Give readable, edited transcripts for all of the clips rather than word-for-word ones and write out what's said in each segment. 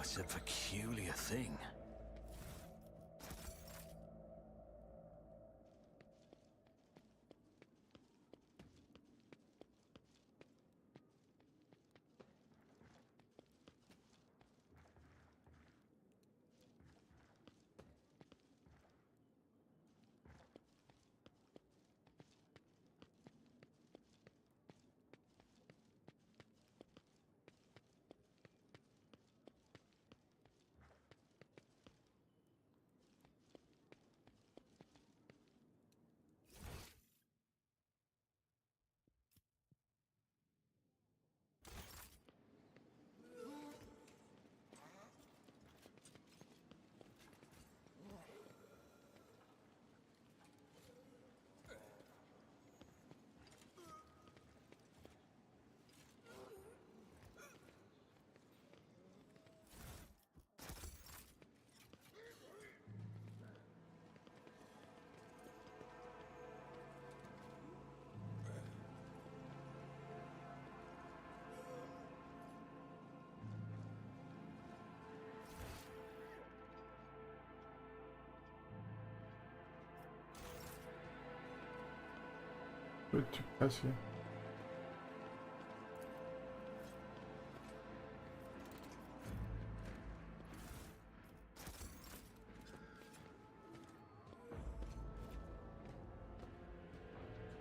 it's a peculiar thing. Good to pass here.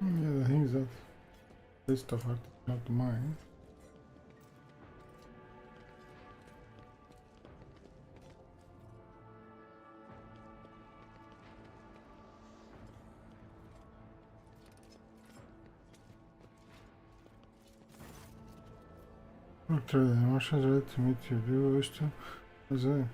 Yeah, the thing is that this stuff is not mine. Doctor, the Martians ready to meet you. Do you wish to? Is it?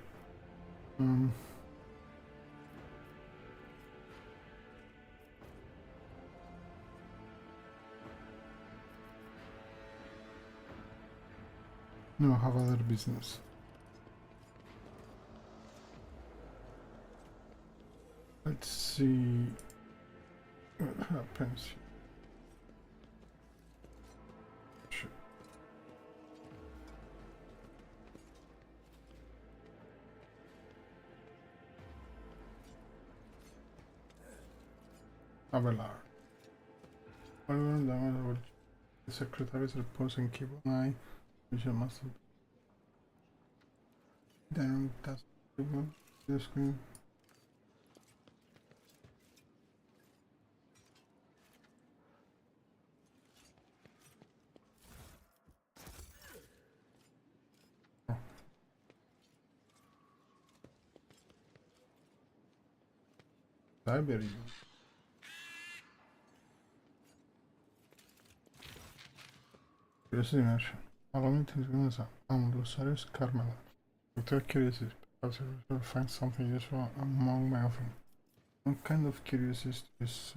No, I have other business. Let's see what happens. Sure. Abelard. The secretary's reports and keep an eye. We shall must then that's the screen. Library. Curiosity mention. Allow me to do Losarius Carmela. Without curiosity, perhaps I will find something useful among my offering. What kind of curiosity is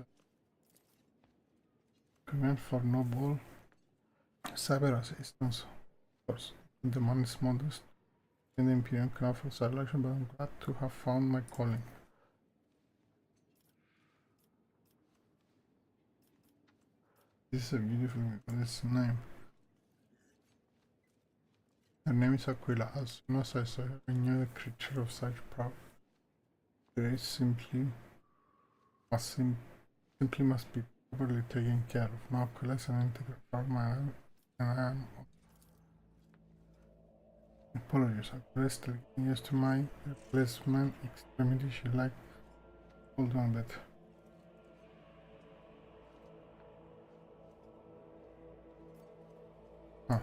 command for noble cyber assistance? Of course, the money is modest in the Imperium can offer selection, but I'm glad to have found my calling. This is a beautiful name. Her name is Aquila. As soon as I saw her, I knew a creature of such proud grace simply must be properly taken care of. Now Aquila is an integral part of my life, and I am apologies. Aquila is still getting used to my replacement extremity. She like hold on a bit. Huh.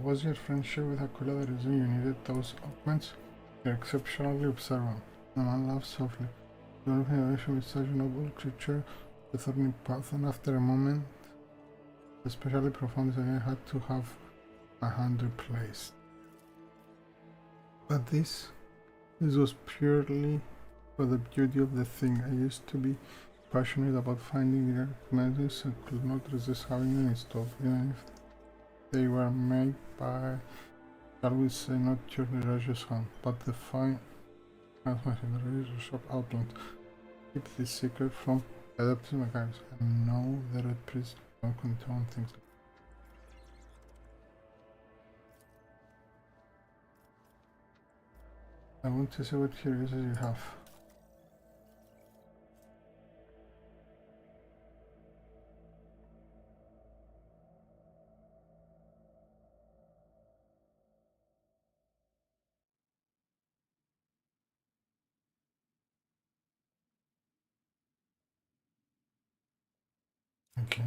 Was your friendship with Aquila the reason you needed those augments? You're exceptionally observant. The man laughed softly. You don't have a relation with such a noble creature, the thorny path, and after a moment, especially profound, I had to have my hand replaced. But this was purely for the beauty of the thing. I used to be passionate about finding rare medals and could not resist having them installed, even if they were made by Shall we say not your religious hand, but the fine transmission, the religious shop outland. Keep this secret from adeptus mechanics, and know the red priests don't condone things like I want to see what curiosities you have. Okay.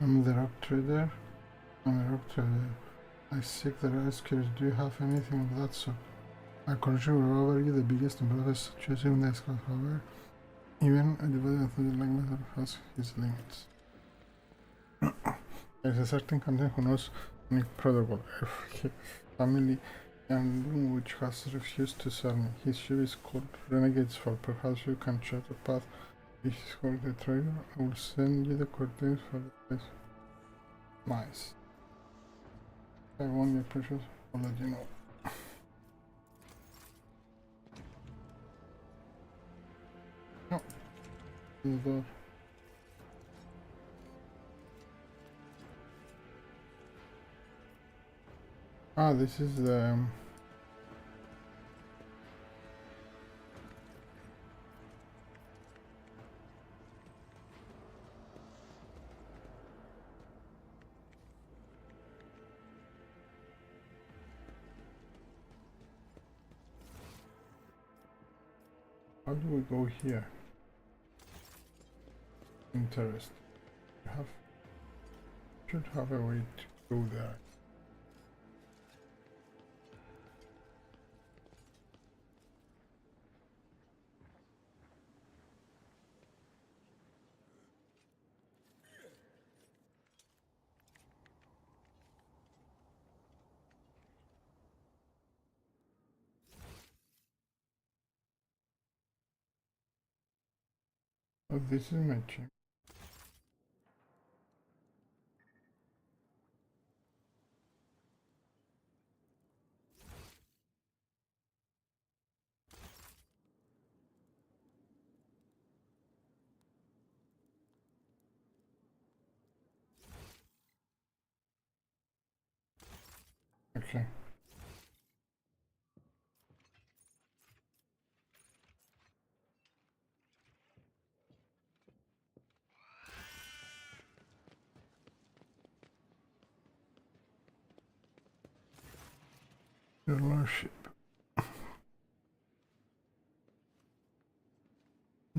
I'm the rock trader. I seek the rescuers. Do you have anything of that sort? I conjure over you the biggest and bravest situation in the sky, however. Even a divided enthusiast like myself has his limits. There's a certain content who knows any protocol, family, and which has refused to serve me. His ship is called Renegade's Fall. Perhaps you can chart a path. If he's called the trader, I will send you the coordinates for the place. Nice. If I want your precious, I'll let you know. No. The door. Ah, this is the... How do we go here? Interest. Should have a way to go there. Oh, this is my chamber. Okay. Your lordship.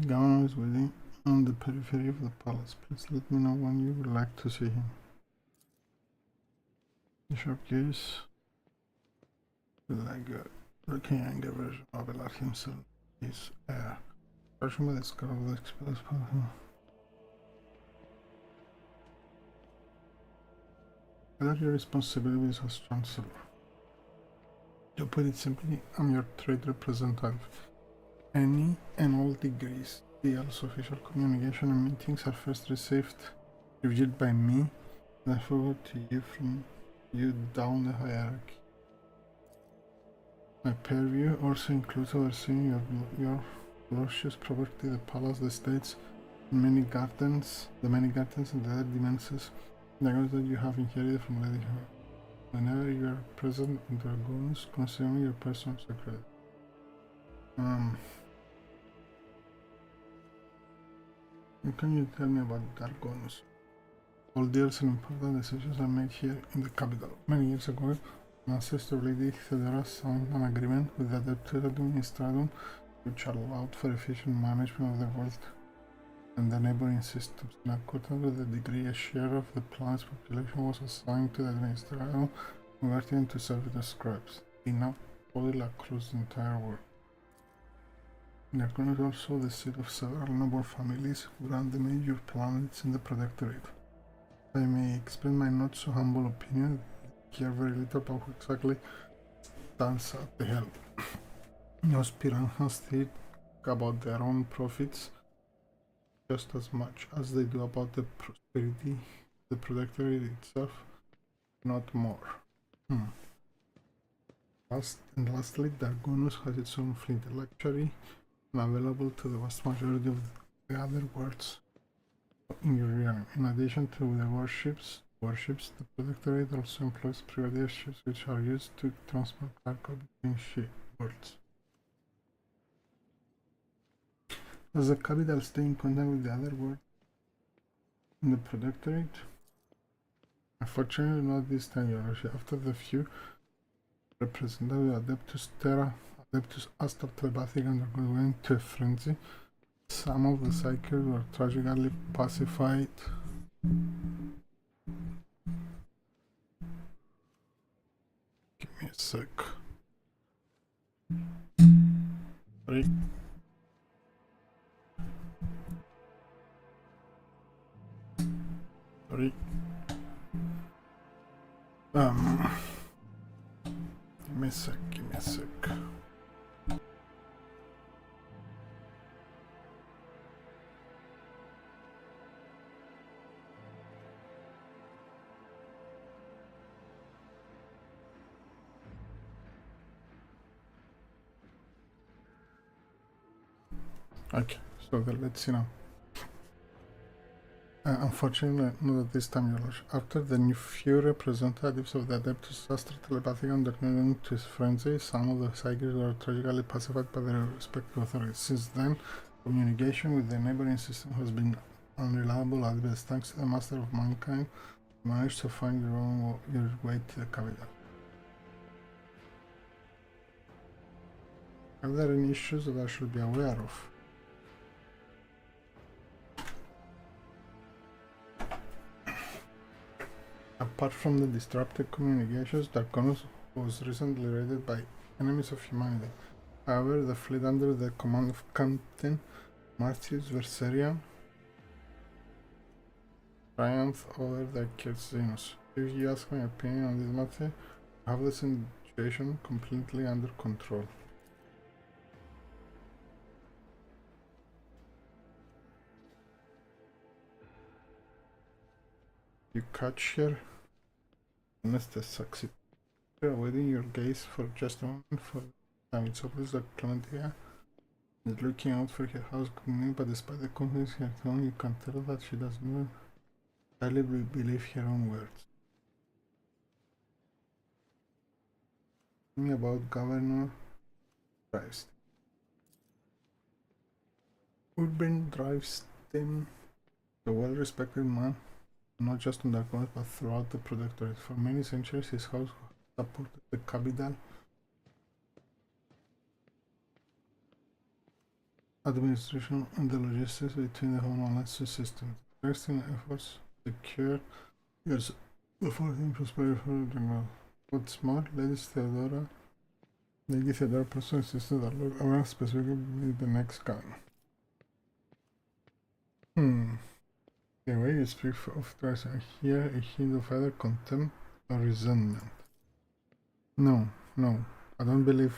Governor is waiting on the periphery of the palace. Please let me know when you would like to see him. The shopkeepers like a looking younger version of Abelard himself. His heir. Version with the scar of the express power. What are your responsibilities as chancellor? To put it simply, I'm your trade representative. Any and all degrees, deals, official communication and meetings are first reviewed by me, then forward to you from you down the hierarchy. My purview also includes overseeing your lordship's property, the palace, the estates, and the many gardens and the other dimensions that you have inherited from Lady whenever you are present in Dragonus, consuming your personal secret. Can you tell me about Dragonus? All deals and important decisions are made here in the capital. Many years ago, an ancestor lady Theodora signed an agreement with the Adeptus Administratum, which allowed for efficient management of the world and the neighboring systems. In accordance with the degree, a share of the planet's population was assigned to the Administratum, converting into service scribes. They now folly across the entire world. Dragon is also the seat of several noble families who run the major planets in the Protectorate. I may explain my not so humble opinion, they care very little about who exactly stands at the helm. Most piranhas think about their own profits just as much as they do about the prosperity of the Protectorate itself, not more. Lastly, Dragonus has its own fleet, a luxury available to the vast majority of the other worlds in your realm. In addition to the warships, the Protectorate also employs privateer ships which are used to transport cargo between worlds. Does the capital stay in contact with the other worlds in the Protectorate? Unfortunately, not this time, Your Lordship. After the few representatives of Adeptus Terra, Adeptus Astra Telepathic undergo went to a frenzy, some of the psychers were tragically pacified. Give me a sec. Sorry. Sorry. Give me a sec. Okay, so let's see now. Unfortunately, not at this time, Your Lordship. After the new few representatives of the Adeptus Astra Telepathic underwent into his frenzy, some of the psychics were tragically pacified by their respective authorities. Since then, communication with the neighboring system has been unreliable, at best. Thanks to the Master of Mankind, you managed to find your way to the capital. Are there any issues that I should be aware of? Apart from the disrupted communications, Dragonus was recently raided by enemies of humanity. However, the fleet under the command of Captain Martius Verserian triumphed over the xenos. If you ask my opinion on this matter, I have the situation completely under control. You catch her, unless the succeed. Avoiding your gaze for just a moment for time. It's obvious that Clementia is looking out for her house community, but despite the confidence in her tone, you can tell that she does not entirely believe her own words. Tell me about Governor Drivestein. Urban Drivestein, a well-respected man, not just in Dragonus but throughout the Protectorate. For many centuries, his house supported the capital administration and the logistics between the homeland systems. Drivestein efforts to secure years before him prosperity for the general. What's more, Lady Theodora personally insisted that Lord Abraham specifically be the next gun. The way you speak of trust, I hear a hint of either contempt or resentment. No, I don't believe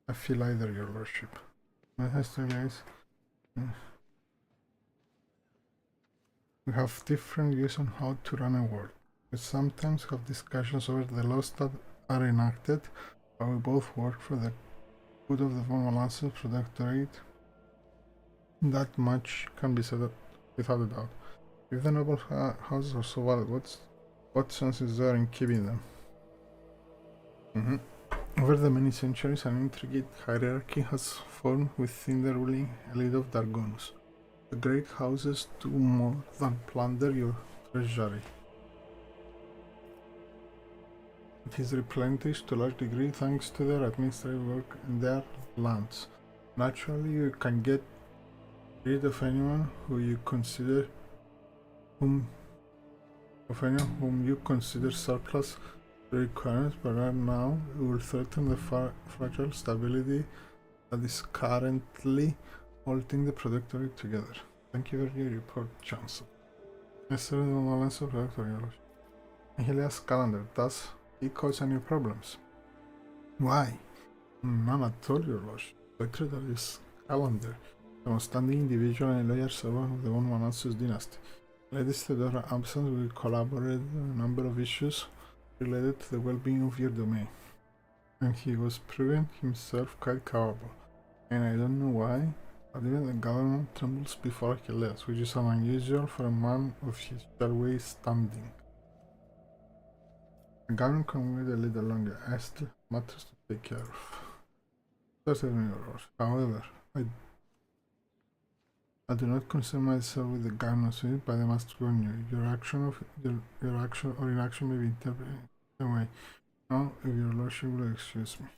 I feel either, Your Lordship. My history guys, we have different views on how to run a world. We sometimes have discussions over the laws that are enacted, but we both work for the good of the Vonolances Protectorate. That much can be said without a doubt. If the noble houses are so valid, what sense is there in keeping them? Over the many centuries, an intricate hierarchy has formed within the ruling elite of Dargonus. The great houses do more than plunder your treasury. It is replenished to a large degree thanks to their administrative work and their lands. Naturally, you can get rid of anyone whom you consider surplus to requirements, but right now it will threaten the fragile stability that is currently holding the Protectorate together. Thank you for your report, Chancellor. Necessary balance of Protectorate. Helia's calendar. Does he cause any problems? Why? None at all, your lordship. Secretary's calendar, the outstanding individual and loyal servant of the Von Manassus dynasty. Latest to their absence, we collaborated on a number of issues related to the well-being of your domain. And he was proving himself quite capable. And I don't know why, but even the government trembles before Achilles, which is unusual for a man of his shall standing. The government can wait a little longer. I still have matters to take care of. Certainly, your lord. However, I do not concern myself with the government's view, but I must warn you. Your action or inaction may be interpreted in the way. Now, if your lordship will excuse me.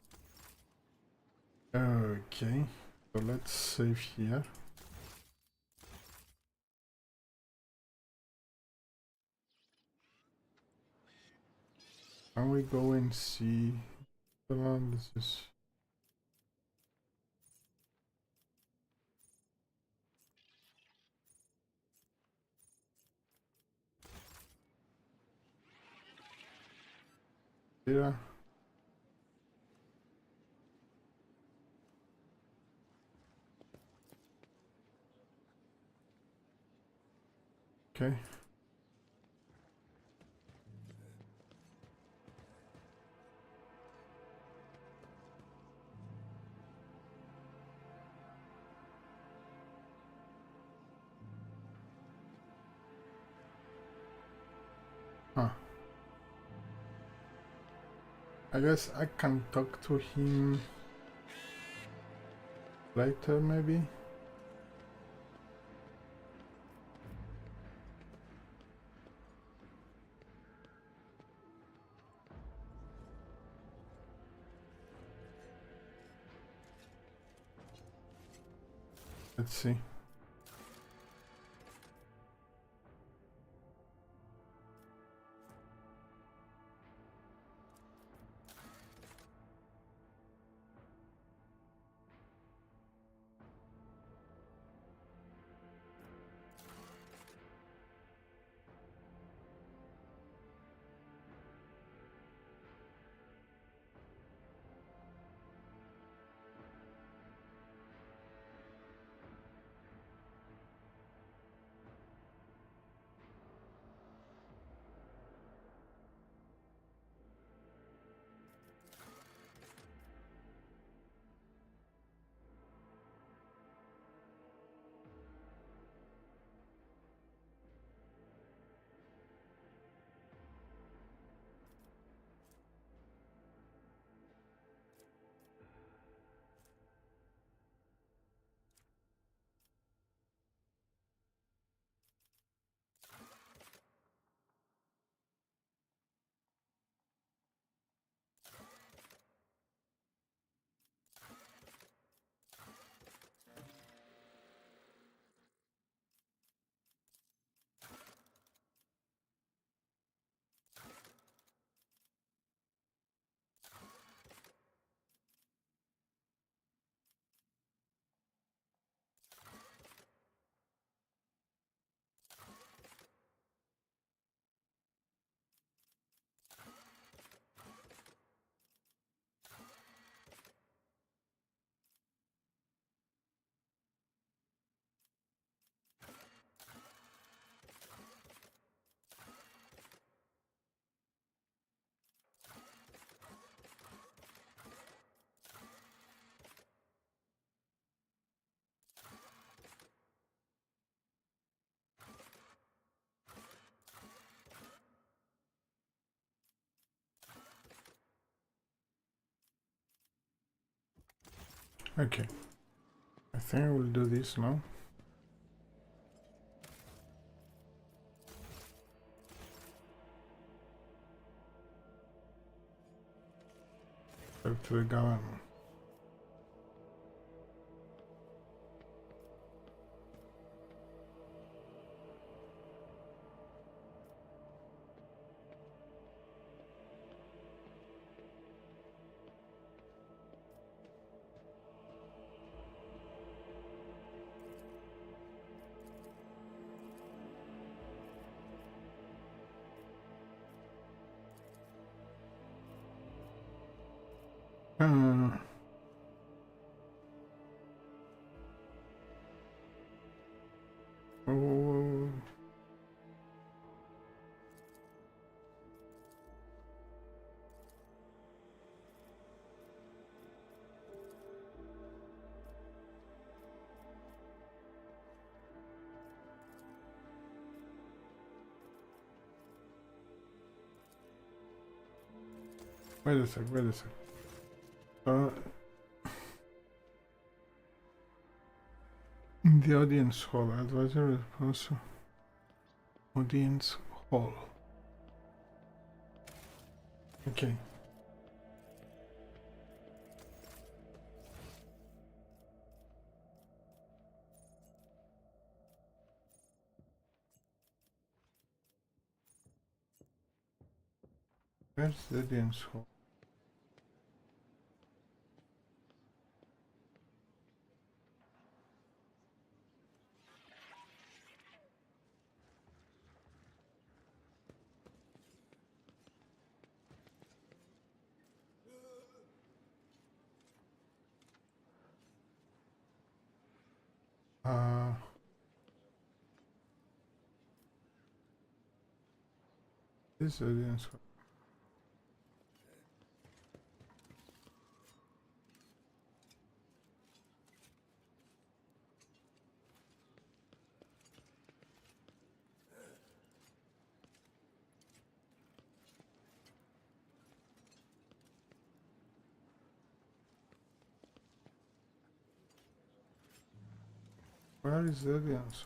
Okay, so let's save here. Can we go and see? This is. Yeah. Okay. Huh. I guess I can talk to him later, maybe. Let's see. Okay. I think I will do this now. Back to the government. Uh, oh, wait a sec, wait a sec. In the audience hall, advisor response. Audience hall. Okay. Where's the audience hall? This audience hall. Where is the audience?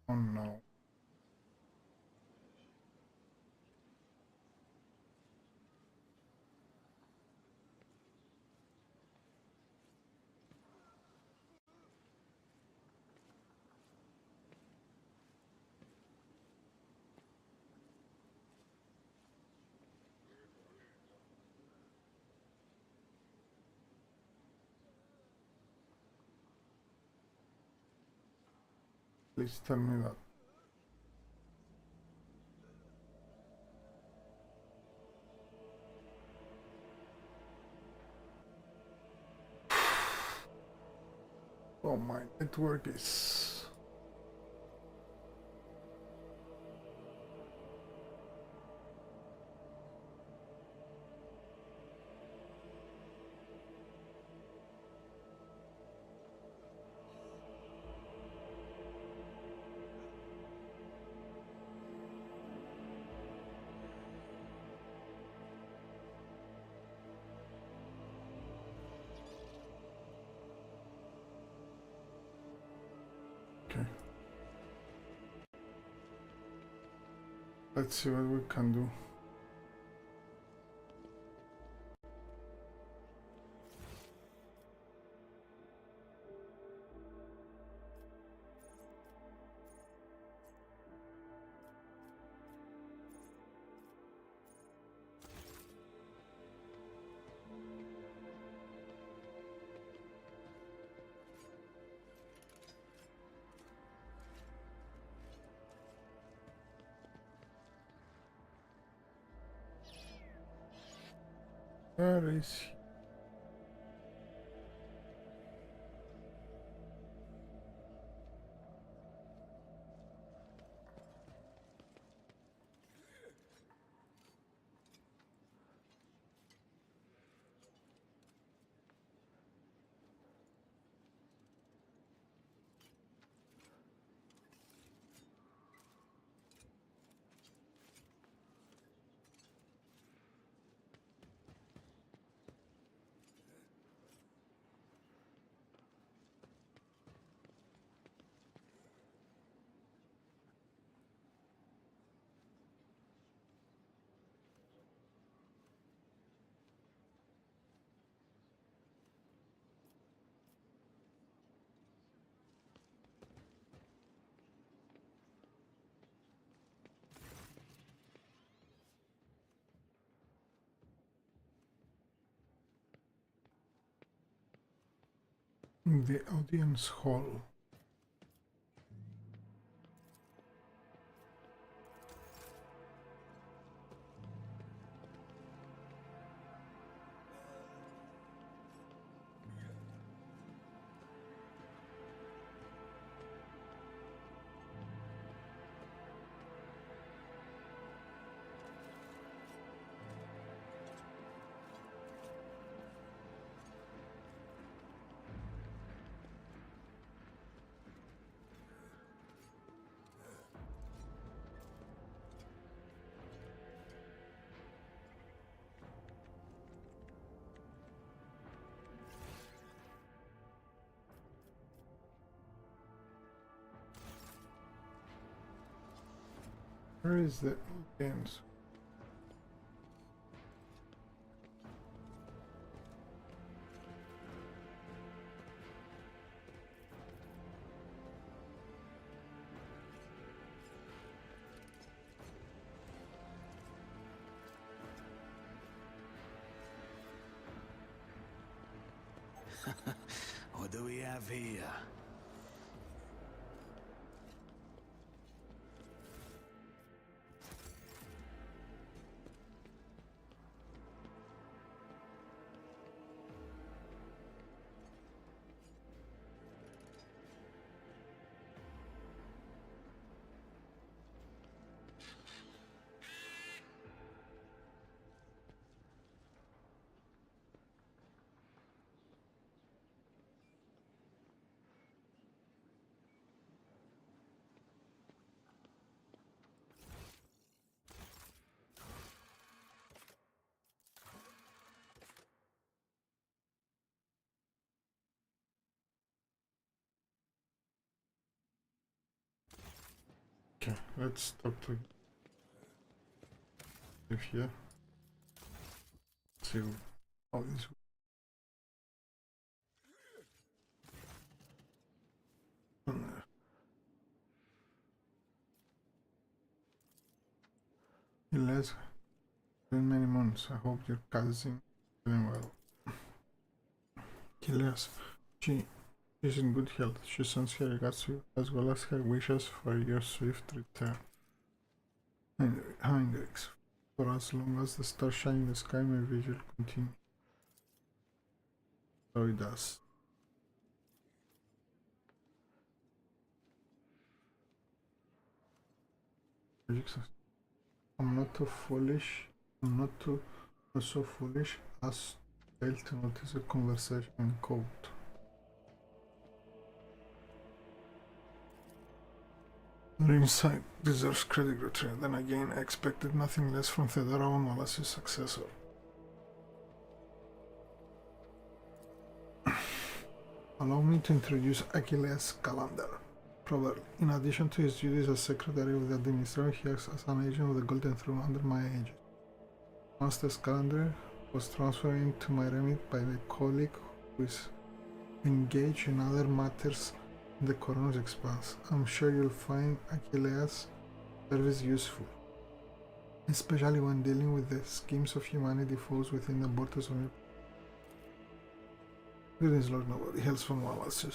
Oh no. Please tell me that. Oh, my network is Okay. Let's see what we can do. Where is he? In the audience hall. Where is the audience? What do we have here? Okay, let's talk to live here. See how this. Elias, been many months. I hope your cousin is doing well. Elias, she's in good health. She sends her regards to you, as well as her wishes for your swift return. Heinrich, for as long as the stars shine in the sky, my vigil continue. So it does. I'm not too foolish. I'm not so foolish as to fail to notice a conversation in code. Rimside deserves credit, Gretchen. Then again, I expected nothing less from Theodora O'Neill as his successor. Allow me to introduce Achilles Calander. Probably. In addition to his duties as secretary of the administration, he acts as an agent of the Golden Throne under my aegis. Master's calendar was transferred into my remit by the colleague who is engaged in other matters in the Koronus Expanse. I'm sure you'll find Achilleas' service useful, especially when dealing with the schemes of humanity foes within the borders of your... Greetings, Lord Nobody. Hails from Wallace.